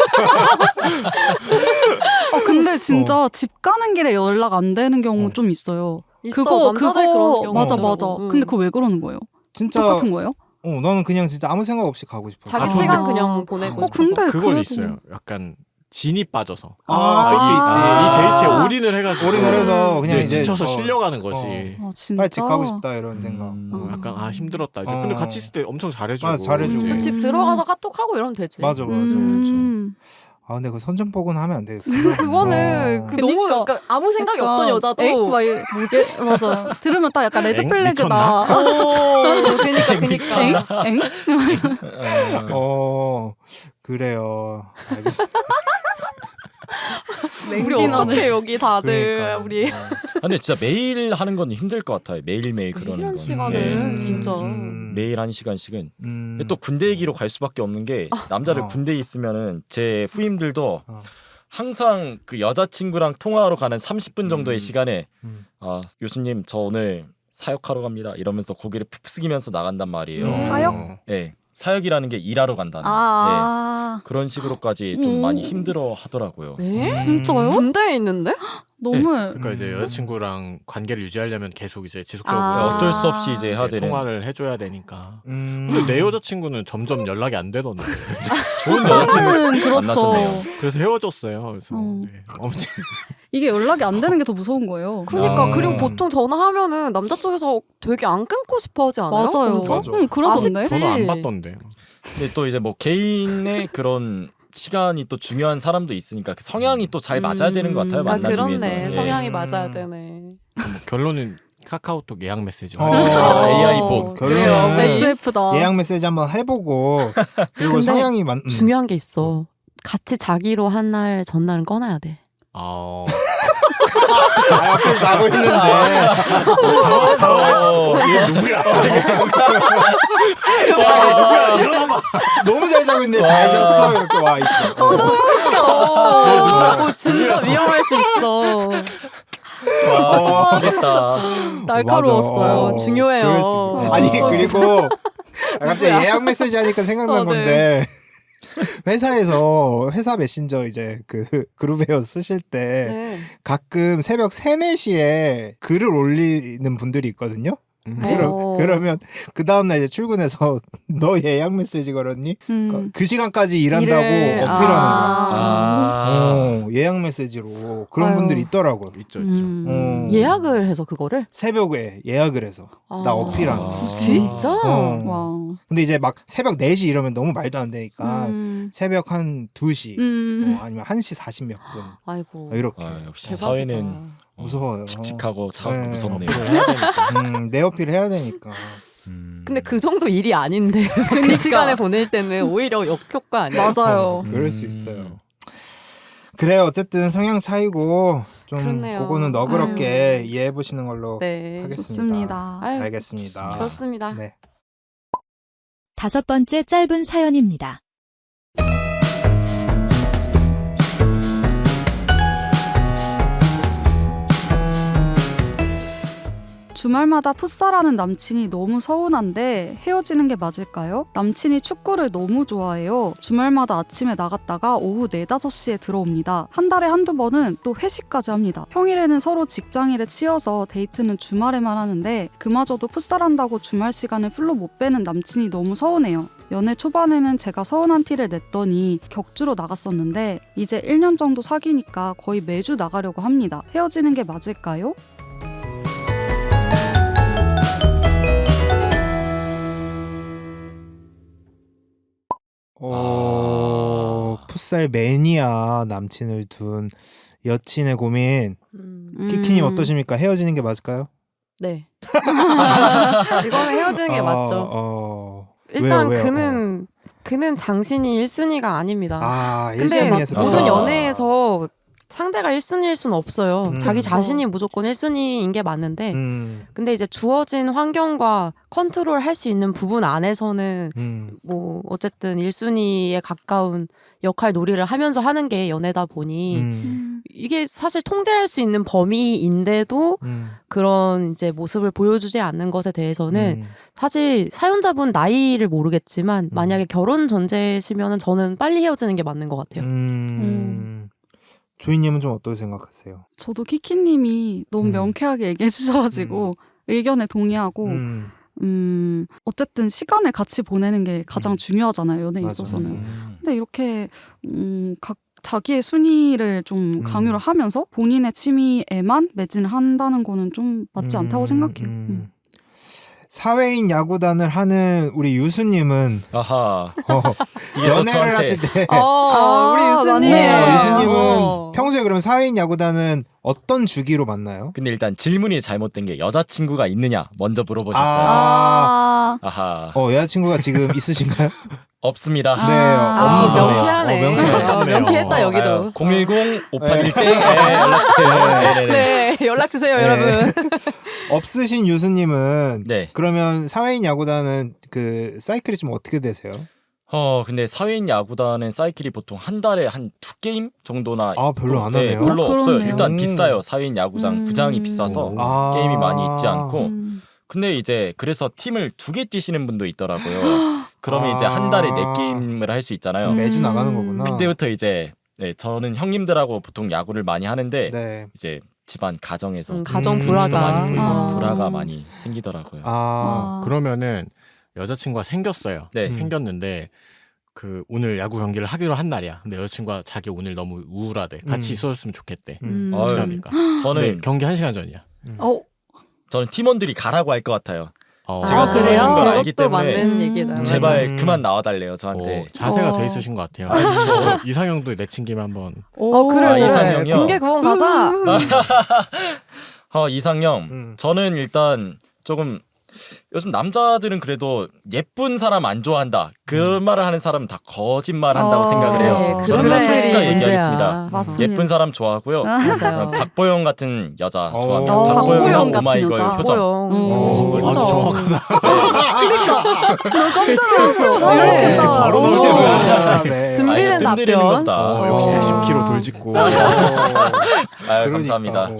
근데 진짜 집 가는 길에 연락 안 되는 경우 좀 있어요. 있어, 남자들 그런 경우 맞아 있더라고. 맞아. 응. 근데 그거 왜 그러는 거예요? 진짜 똑같은 거예요? 나는 그냥 진짜 아무 생각 없이 가고 싶어. 자기 아. 시간 그냥 보내고 싶어서. 근데 그건 그래도- 있어요. 약간 진이 빠져서 그것도 이 데이트에 올인을 해가지고 올인을 해서 그냥 네, 이제 지쳐서 실려가는 거지. 아, 진짜. 빨리 집 가고 싶다 이런 생각. 약간 힘들었다. 이제 근데 같이 있을 때 엄청 잘해주고. 아, 잘해주고. 이제. 집 들어가서 카톡하고 이러면 되지. 맞아. 아 근데 그 선전포고는 하면 안 되겠어. 그거는 그 너무 그니까. 그러니까 아무 생각이 없던 여자도 엥? 막 뭐지? 맞아. 들으면 딱 약간 레드 엥? 플래그다. 그러니까 엥? 그래요. 알겠어. 우리 어떻게 여기 다들 그러니까. 우리 근데 진짜 매일 하는 건 힘들 것 같아요. 매일매일 그러는 이런 건. 시간은 진짜 매일 1시간씩은. 근데 또 군대 얘기로 갈 수밖에 없는 게 남자들 군대에 있으면은 제 후임들도 항상 그 여자친구랑 통화하러 가는 30분 정도의 시간에 교수님 저 오늘 사역하러 갑니다 이러면서 고개를 푹 숙이면서 나간단 말이에요. 사역? 네. 사역이라는 게 일하러 간다는 네. 그런 식으로까지 좀 많이 힘들어 하더라고요. 네? 진짜요? 군대에 있는데? 너무 그러니까 이제 여자친구랑 관계를 유지하려면 계속 이제 지속적으로 어쩔 수 없이 이제 해야 되는. 통화를 해줘야 되니까. 근데 내 여자친구는 점점 연락이 안 되던데. 좋은 여자친구 그렇죠. 만나셨네요. 그래서 헤어졌어요. 그래서 어. 네. 아무튼 이게 연락이 안 되는 게 더 무서운 거예요. 그러니까 아. 그리고 보통 전화하면은 남자 쪽에서 되게 안 끊고 싶어 하지 않아요? 맞아요. 엄청? 맞아. 그러던데. 아쉽지. 저는 안 받던데. 근데 또 이제 뭐 개인의 그런 시간이 또 중요한 사람도 있으니까 그 성향이 또 잘 맞아야 되는 것 같아요. 아 만나기 그렇네. 위해서. 성향이 맞아야 되네. 뭐 결론은 카카오톡 예약 메시지. AI 복. 그래요. 결론은 SF다. 예약 메시지 한번 해보고 그리고 근데 성향이 중요한 게 있어. 같이 자기로 한 날 전날은 꺼놔야 돼. 옆에 자고 있는데 이게 누구야? 너무 잘 자고 있는데 잘 잤어 이렇게 와 있어. 진짜 위험할 수 있어. 와, 미치겠다. 날카로웠어요. 맞아. 중요해요. 그럴 수 있어. 아니 그리고 갑자기 예약 메시지 하니까 생각난 건데 회사에서 회사 메신저 이제 그 그룹웨어 쓰실 때 네. 가끔 새벽 3, 4시에 글을 올리는 분들이 있거든요. 그러면 그 다음날 이제 출근해서 너 예약 메시지 걸었니? 그 시간까지 일한다고 일을- 어필하는 거야. 아. 예약 메시지로 그런 아유. 분들이 있더라고요. 있죠. 예약을 해서 그거를? 새벽에 예약을 해서 나 어필하는 거. 진짜? 와. 근데 이제 막 새벽 4시 이러면 너무 말도 안 되니까 새벽 한 2시 아니면 1시 40 몇 분 아이고. 이렇게 역시 대박이다. 사회는 무서워요. 칙칙하고 차갑고 네. 무섭네요. 내 어필 해야 되니까. 근데 그 정도 일이 아닌데 그 시간에 보낼 때는 오히려 역효과 아니야? 맞아요. 그럴 수 있어요. 그래요. 어쨌든 성향 차이고 좀 그렇네요. 그거는 너그럽게 이해해 보시는 걸로 네. 하겠습니다. 좋습니다. 아유, 알겠습니다. 그렇습니다. 네. 5번째 짧은 사연입니다. 주말마다 풋살하는 남친이 너무 서운한데 헤어지는 게 맞을까요? 남친이 축구를 너무 좋아해요. 주말마다 아침에 나갔다가 오후 4, 5시에 들어옵니다. 한 달에 한두 번은 또 회식까지 합니다. 평일에는 서로 직장일에 치여서 데이트는 주말에만 하는데 그마저도 풋살한다고 주말 시간을 풀로 못 빼는 남친이 너무 서운해요. 연애 초반에는 제가 서운한 티를 냈더니 격주로 나갔었는데 이제 1년 정도 사귀니까 거의 매주 나가려고 합니다. 헤어지는 게 맞을까요? 풋살 매니아 남친을 둔 여친의 고민. 키키님 어떠십니까? 헤어지는 게 맞을까요? 네. 이거는 헤어지는 게 맞죠. 일단 왜요? 그는 장신이 1순위가 아닙니다. 근데 1순위에서 모든 연애에서 상대가 1순위일 수는 없어요. 자기 그렇죠. 자신이 무조건 1순위인 게 맞는데 근데 이제 주어진 환경과 컨트롤 할 수 있는 부분 안에서는 뭐 어쨌든 1순위에 가까운 역할 놀이를 하면서 하는 게 연애다 보니 이게 사실 통제할 수 있는 범위인데도 그런 이제 모습을 보여주지 않는 것에 대해서는 사실 사연자분 나이를 모르겠지만 만약에 결혼 전제시면은 저는 빨리 헤어지는 게 맞는 것 같아요. 조이님은 좀 어떻게 생각하세요? 저도 키키님이 너무 명쾌하게 얘기해 주셔가지고 의견에 동의하고 어쨌든 시간을 같이 보내는 게 가장 중요하잖아요, 연애에 맞아. 있어서는. 근데 이렇게 자기의 순위를 좀 강요를 하면서 본인의 취미에만 매진을 한다는 거는 좀 맞지 않다고 생각해요. 사회인 야구단을 하는 우리 유수님은 아하. 이게 또 연애를 저한테 하실 때 우리 유수님. 맞네요. 유수님은 평소에 그럼 사회인 야구단은 어떤 주기로 만나요? 근데 일단 질문이 잘못된 게 여자친구가 있느냐 먼저 물어보셨어요. 아, 아하. 여자친구가 지금 있으신가요? 없습니다. 네, 없는 거네요. 명쾌하네. 명쾌하네요. 명쾌했다 여기도. 010-581땡 연락 주세요. 네네네. 네, 연락 주세요, 네. 여러분. 없으신 유수님은 네. 그러면 사회인 야구단은 그 사이클이 좀 어떻게 되세요? 근데 사회인 야구단은 사이클이 보통 한 달에 한 2게임 정도나 별로 안 네, 하네요. 별로 없어요. 그렇네요. 일단 비싸요. 사회인 야구장 부장이 비싸서 게임이 많이 있지 않고. 근데 이제 그래서 팀을 2개 뛰시는 분도 있더라고요. 그러면 이제 한 달에 4게임을 할 수 있잖아요. 매주 나가는 거구나. 그때부터 이제 저는 형님들하고 보통 야구를 많이 하는데 네. 이제 집안 가정에서 가정 눈치도 불화가. 많이 보이고 불화가 아. 많이 생기더라고요. 그러면은 여자친구가 생겼어요. 네. 생겼는데 그 오늘 야구 경기를 하기로 한 날이야. 근데 여자친구가 자기 오늘 너무 우울하대. 같이 있어줬으면 좋겠대. 어떻게 어휴, 합니까? 저는 네, 경기 1시간 전이야. 저는 팀원들이 가라고 할 것 같아요. 제가 그래요? 그런 걸 알기 그것도 때문에 맞는 얘기다. 제발 그만 나와달래요 저한테. 자세가 돼 있으신 것 같아요. 저 이상형도 내친 김에 한번. 그래. 아, 이상형이요? 공개 구원 가자. 이상형. 저는 일단 조금 요즘 남자들은 그래도 예쁜 사람 안 좋아한다. 그런 말을 하는 사람은 다 거짓말 한다고 생각을 해요. 네, 저는 그래. 솔직하게 문제야. 얘기하겠습니다. 맞습니다. 예쁜 사람 좋아하고요. 맞아요. 박보영 같은 여자 좋아합니다. 어, 박보영이랑 박보영 같은 오마이걸 여자. 표정. 보영. 아주 정확하다. 시원시원하네. 이렇게 바로 오. 나오죠. 네. 준비된 뜸들이는 답변. 것다. 역시 어. 110kg 돌직구. 감사합니다.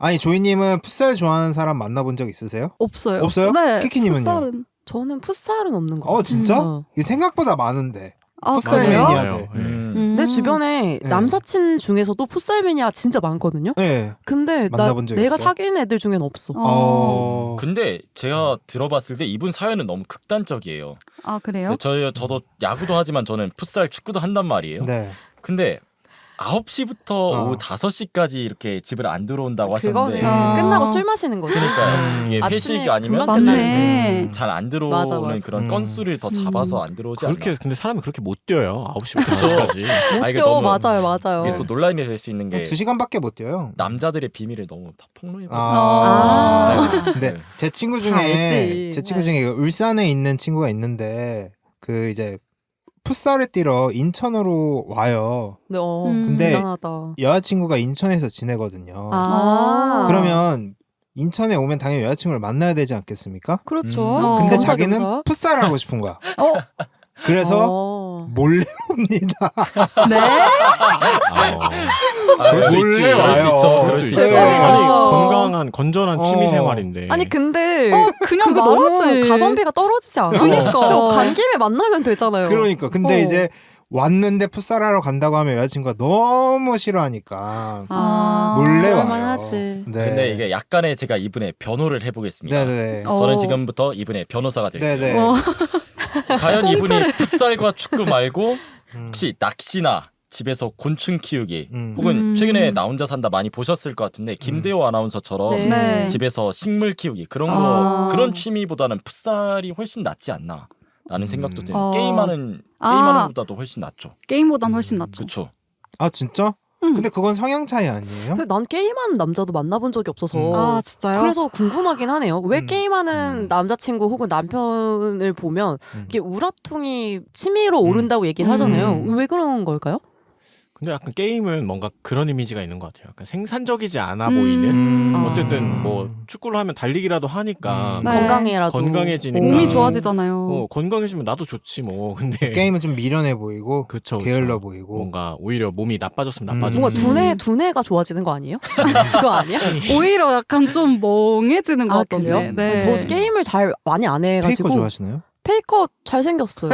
아니 조이님은 풋살 좋아하는 사람 만나본 적 있으세요? 없어요. 없어요? 네. 키키님은요? 풋살은. 저는 풋살은 없는 거. 진짜? 어. 이게 생각보다 많은데. 풋살 그래요? 매니아들. 내 주변에 네. 남사친 중에서도 풋살 매니아 진짜 많거든요. 네. 근데 만나본 적이 내가 없어요? 사귄 애들 중엔 없어. 근데 제가 들어봤을 때 이분 사연은 너무 극단적이에요. 그래요? 저도 야구도 하지만 저는 풋살 축구도 한단 말이에요. 네. 근데 9시부터 오후 5시까지 이렇게 집을 안 들어온다고 그거는 하셨는데 끝나고 술 마시는 거죠. 그러니까 이게 아침에 회식이 아니면 금방 맞네. 잘 안 들어오는 맞아, 맞아. 그런 건수를 더 잡아서 안 들어오지 않나. 그렇게 근데 사람이 그렇게 못 뛰어요. 9시부터 5시까지. 못 이게 뛰어. 너무- 맞아요. 이게 또 논란이 될 수 있는 게 2시간밖에 못 뛰어요. 남자들의 비밀을 너무 다 폭로해버려. 근데 네. 제 친구 중에 알지. 제 친구 중에 울산에 있는 친구가 있는데 그 이제 풋살을 뛰러 인천으로 와요. 네, 근데 대단하다. 여자친구가 인천에서 지내거든요. 그러면 인천에 오면 당연히 여자친구를 만나야 되지 않겠습니까? 그렇죠. 근데 겸사, 자기는 겸사. 풋살을 하고 싶은 거야. 그래서 몰래 옵니다. 네? 그럴 수 몰래 있지. 그럴 수 와요. 있죠. 그럴 수 있죠. 대박이다. 아니 건강한 건전한 취미 생활인데. 아니 근데 그냥 그거 너무 말하지. 가성비가 떨어지지 않아? 그러니까. 간 김에 만나면 되잖아요. 그러니까 근데 이제 왔는데 풋살하러 간다고 하면 여자친구가 너무 싫어하니까 몰래 와요. 그럴만하지. 네. 근데 이게 약간의 제가 이분의 변호를 해보겠습니다. 네네. 저는 지금부터 이분의 변호사가 될게요. 네네. 과연 이분이 풋살과 축구 말고 혹시 낚시나 집에서 곤충 키우기 혹은 최근에 나 혼자 산다 많이 보셨을 것 같은데 김대호 아나운서처럼 네. 집에서 식물 키우기 그런 거 그런 취미보다는 풋살이 훨씬 낫지 않나 라는 생각도 드네요. 게임하는 것보다도 훨씬 낫죠. 게임보단 훨씬 낫죠. 그렇죠. 아 진짜? 근데 그건 성향 차이 아니에요? 난 게임하는 남자도 만나본 적이 없어서 아 진짜요? 그래서 궁금하긴 하네요. 왜 게임하는 남자친구 혹은 남편을 보면 이게 우라통이 취미로 오른다고 얘기를 하잖아요. 왜 그런 걸까요? 근데 약간 게임은 뭔가 그런 이미지가 있는 것 같아요. 약간 생산적이지 않아 보이는. 어쨌든 뭐 축구를 하면 달리기라도 하니까 네. 건강해지니까 몸이 좋아지잖아요. 건강해지면 나도 좋지 뭐. 근데 게임은 좀 미련해 보이고 그쵸. 게을러 보이고 뭔가 오히려 몸이 나빠졌으면 나빠졌지. 뭔가 두뇌가 좋아지는 거 아니에요? 그거 아니야? 오히려 약간 좀 멍해지는 것 같던데. 그래요? 네. 저 게임을 잘 많이 안 해가지고 페이커 좋아하시나요? 페이커 잘생겼어요.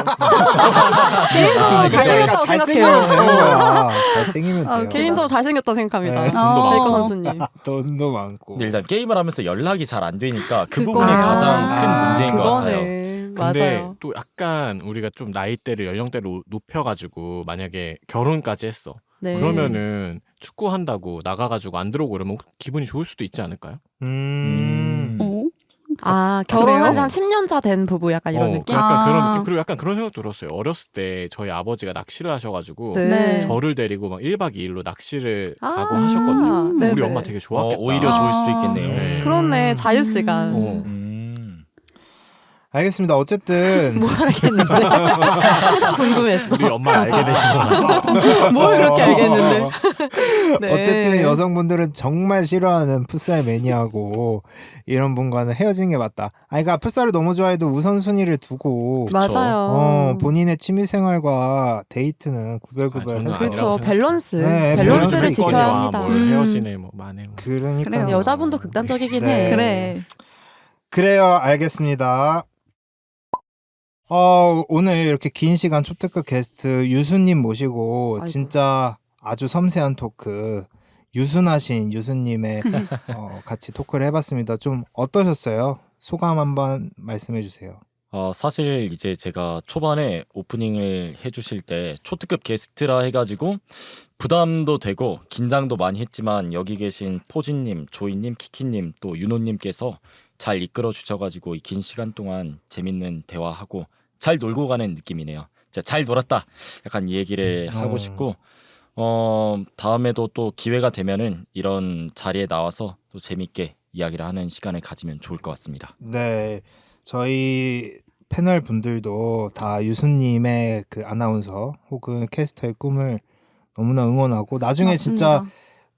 개인적으로 잘생겼다고 잘생기면 되는 생각해요. 거야. 잘생기면 돼요. 개인적으로 잘생겼다고 생각합니다. 네. 페이커 선수님. 돈도 많고. 근데 일단 게임을 하면서 연락이 잘 안 되니까 그 그거. 부분이 가장 큰 문제인 것 같아요. 그거네. 근데 맞아요. 또 약간 우리가 좀 나이대를 연령대를 높여가지고 만약에 결혼까지 했어. 네. 그러면은 축구한다고 나가가지고 안 들어오고 그러면 기분이 좋을 수도 있지 않을까요? 어? 아, 결혼한 지 그래요? 한 10년 차 된 부부 약간 이런 느낌? 약간 그런 아. 느낌. 그리고 약간 그런 생각 들었어요. 어렸을 때 저희 아버지가 낚시를 하셔가지고 네. 저를 데리고 막 1박 2일로 낚시를 아. 가고 하셨거든요. 네네. 우리 엄마 되게 좋았겠다. 오히려 좋을 수도 아. 있겠네요. 네. 그렇네, 자유시간. 어. 알겠습니다. 어쨌든 뭐 알겠는데? 항상 궁금했어. 우리 엄마 알게 되신 거예요. 뭘 그렇게 알겠는데? 네. 어쨌든 여성분들은 정말 싫어하는 풋살 매니아고 이런 분과는 헤어지는 게 맞다. 그러니까 풋살을 너무 좋아해도 우선순위를 두고 맞아요. 본인의 취미생활과 데이트는 구별구별 저는 해서 그렇죠. 아니라고 밸런스. 네, 밸런스를 밸런스 지켜야 건이와 합니다. 뭘 헤어지네 뭐 마네 뭐. 그러니까 그래요. 여자분도 극단적이긴 네. 해. 그래. 그래요. 알겠습니다. 오늘 이렇게 긴 시간 초특급 게스트 유수님 모시고 아이고. 진짜 아주 섬세한 토크 유순하신 유수님의 같이 토크를 해봤습니다. 좀 어떠셨어요? 소감 한번 말씀해 주세요. 사실 이제 제가 초반에 오프닝을 해주실 때 초특급 게스트라 해가지고 부담도 되고 긴장도 많이 했지만 여기 계신 포진님, 조이님, 키키님 또 윤호님께서 잘 이끌어 주셔가지고 이 긴 시간 동안 재밌는 대화하고 잘 놀고 가는 느낌이네요. 진짜 잘 놀았다. 약간 이 얘기를 하고 싶고 다음에도 또 기회가 되면은 이런 자리에 나와서 또 재밌게 이야기를 하는 시간을 가지면 좋을 것 같습니다. 네, 저희 패널 분들도 다 유수님의 그 아나운서 혹은 캐스터의 꿈을 너무나 응원하고 나중에 맞습니다. 진짜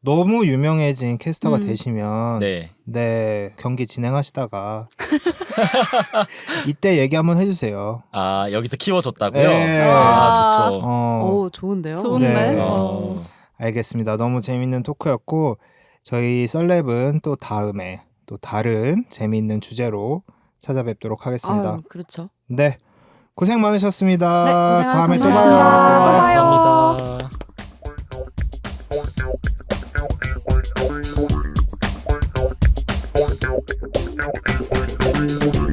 너무 유명해진 캐스터가 되시면 네. 경기 진행하시다가 이때 얘기 한번 해주세요. 아 여기서 키워줬다고요? 네. 아 좋죠. 오, 좋은데요? 좋은데. 네. 알겠습니다. 너무 재밌는 토크였고 저희 썰랩은 또 다음에 또 다른 재미있는 주제로 찾아뵙도록 하겠습니다. 아유, 그렇죠. 네, 고생 많으셨습니다. 네, 다음에 또 고생하셨습니다. 봐요. 또 봐요. 감사합니다.